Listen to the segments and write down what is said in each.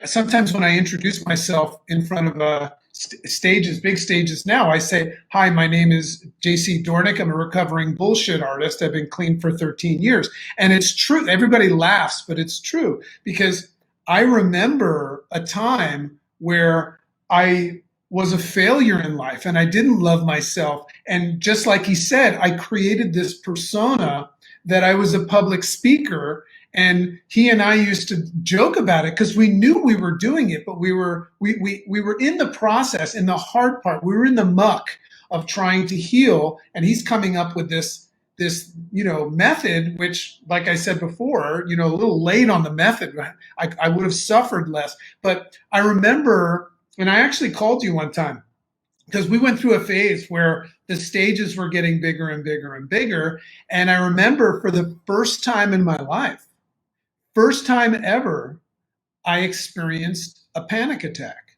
sometimes when I introduce myself in front of stages, big stages now, I say, hi, my name is JC Dornick. I'm a recovering bullshit artist. I've been clean for 13 years. And it's true. Everybody laughs, but it's true, because I remember a time where I was a failure in life and I didn't love myself. And just like he said, I created this persona that I was a public speaker. And he and I used to joke about it because we knew we were doing it, but we were in the process, in the hard part. We were in the muck of trying to heal, and he's coming up with this method, which, like I said before, a little late on the method. I would have suffered less. But I remember, and I actually called you one time, because we went through a phase where the stages were getting bigger and bigger and bigger. And I remember, for the first time in my life, first time ever, I experienced a panic attack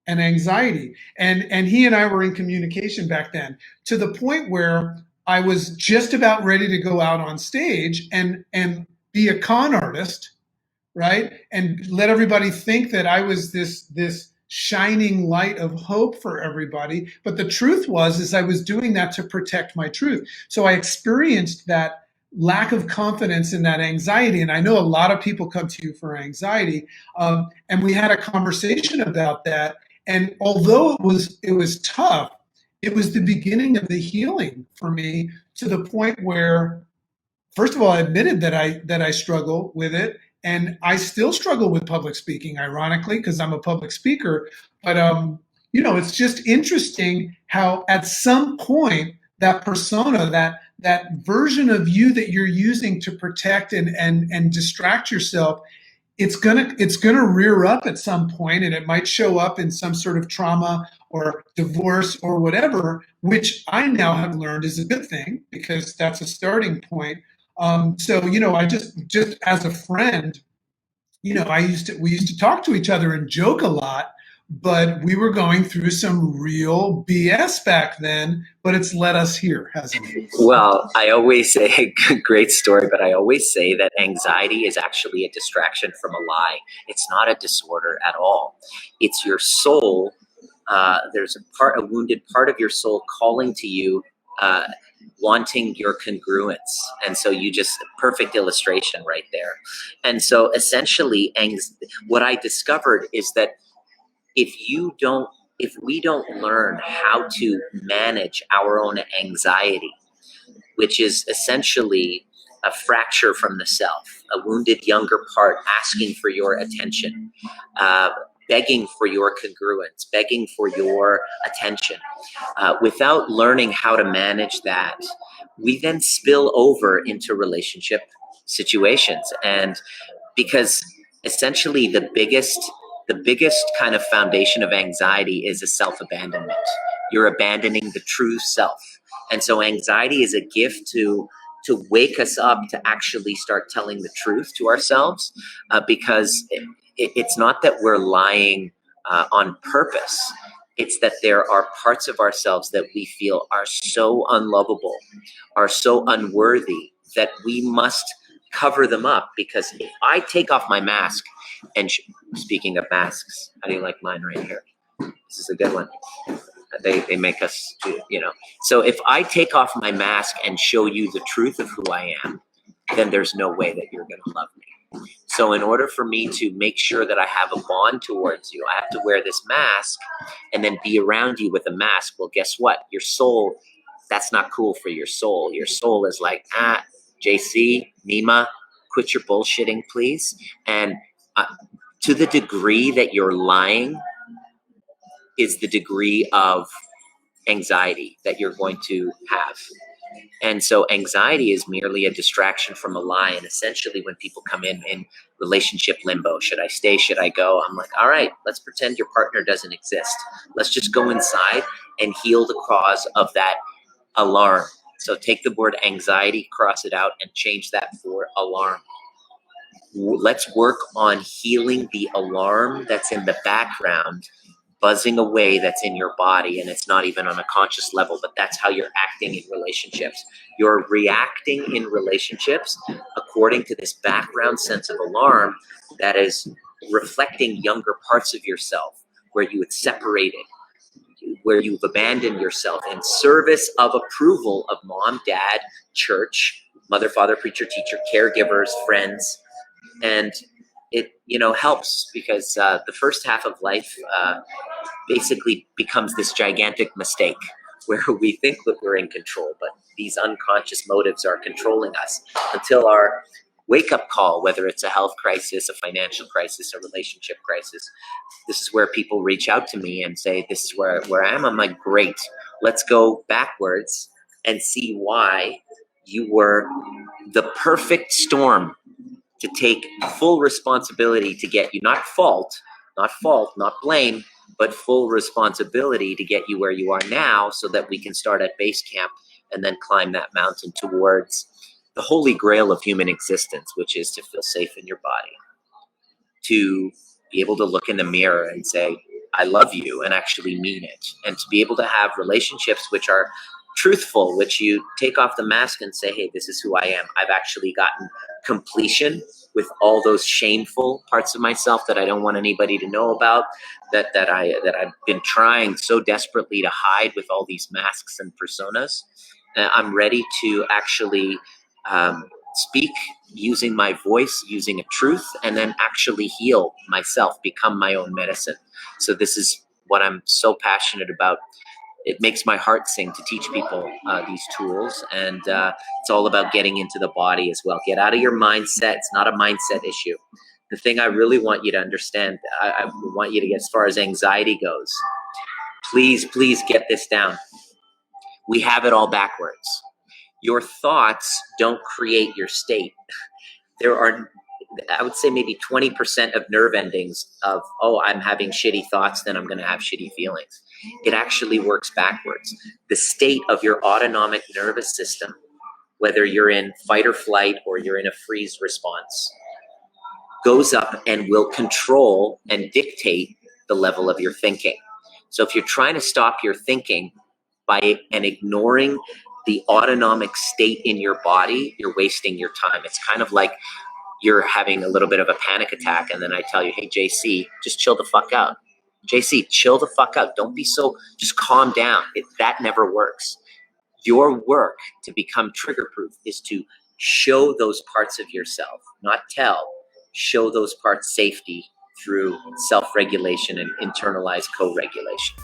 and anxiety. And he and I were in communication back then, to the point where I was just about ready to go out on stage and be a con artist, right? And let everybody think that I was this shining light of hope for everybody. But the truth is I was doing that to protect my truth. So I experienced that lack of confidence and that anxiety. And I know a lot of people come to you for anxiety. And we had a conversation about that. And although it was tough, it was the beginning of the healing for me, to the point where, first of all, I admitted that I struggle with it. And I still struggle with public speaking, ironically, because I'm a public speaker. But, it's just interesting how at some point that persona, that version of you that you're using to protect and distract yourself, it's gonna rear up at some point, and it might show up in some sort of trauma or divorce or whatever, which I now have learned is a good thing, because that's a starting point. So, I just as a friend, we used to talk to each other and joke a lot, but we were going through some real BS back then, but it's led us here, hasn't it? Well, I always say, great story, but I always say that anxiety is actually a distraction from a lie. It's not a disorder at all. It's your soul. There's a wounded part of your soul calling to you, wanting your congruence. And so perfect illustration right there. And so essentially, what I discovered is that if we don't learn how to manage our own anxiety, which is essentially a fracture from the self, a wounded younger part asking for your attention, begging for your congruence, begging for your attention. Without learning how to manage that, we then spill over into relationship situations. And because essentially the biggest kind of foundation of anxiety is a self-abandonment. You're abandoning the true self. And so anxiety is a gift to wake us up to actually start telling the truth to ourselves, because it's not that we're lying on purpose. It's that there are parts of ourselves that we feel are so unlovable, are so unworthy, that we must cover them up. Because if I take off my mask, and speaking of masks, how do you like mine right here? This is a good one. They make us, So if I take off my mask and show you the truth of who I am, then there's no way that you're going to love me. So in order for me to make sure that I have a bond towards you, I have to wear this mask and then be around you with a mask. Well, guess what? Your soul, that's not cool for your soul. Your soul is like, JC, Nima, quit your bullshitting, please. And to the degree that you're lying is the degree of anxiety that you're going to have. And so anxiety is merely a distraction from a lie. And essentially when people come in relationship limbo, should I stay? Should I go? I'm like, all right, let's pretend your partner doesn't exist. Let's just go inside and heal the cause of that alarm. So take the word anxiety, cross it out, and change that for alarm. Let's work on healing the alarm that's in the background, buzzing away, that's in your body, and it's not even on a conscious level, but that's how you're acting in relationships. You're reacting in relationships according to this background sense of alarm that is reflecting younger parts of yourself where you had separated, where you've abandoned yourself in service of approval of mom, dad, church, mother, father, preacher, teacher, caregivers, friends. And it, helps because the first half of life basically becomes this gigantic mistake where we think that we're in control, but these unconscious motives are controlling us until our wake-up call, whether it's a health crisis, a financial crisis, a relationship crisis. This is where people reach out to me and say, this is where I am. I'm like, great, let's go backwards and see why you were the perfect storm to take full responsibility to get you, not blame, but full responsibility to get you where you are now so that we can start at base camp and then climb that mountain towards the holy grail of human existence, which is to feel safe in your body, to be able to look in the mirror and say, I love you, and actually mean it, and to be able to have relationships which are truthful, which you take off the mask and say, hey, this is who I am. I've actually gotten completion with all those shameful parts of myself that I don't want anybody to know about, that I've been trying so desperately to hide with all these masks and personas. I'm ready to actually speak using my voice, using a truth, and then actually heal myself, become my own medicine. So this is what I'm so passionate about. It makes my heart sing to teach people these tools, and it's all about getting into the body as well. Get out of your mindset. It's not a mindset issue. The thing I really want you to understand, I want you to get as far as anxiety goes. Please get this down. We have it all backwards. Your thoughts don't create your state. There are, I would say, maybe 20% of nerve endings of, oh, I'm having shitty thoughts, then I'm going to have shitty feelings. It actually works backwards. The state of your autonomic nervous system, whether you're in fight or flight or you're in a freeze response, goes up and will control and dictate the level of your thinking. So if you're trying to stop your thinking and ignoring the autonomic state in your body, you're wasting your time. It's kind of like you're having a little bit of a panic attack, and then I tell you, hey, JC, just chill the fuck out. JC, chill the fuck out. Don't be so, just calm down. That never works. Your work to become trigger proof is to show those parts of yourself, not tell, show those parts safety through self-regulation and internalized co-regulation.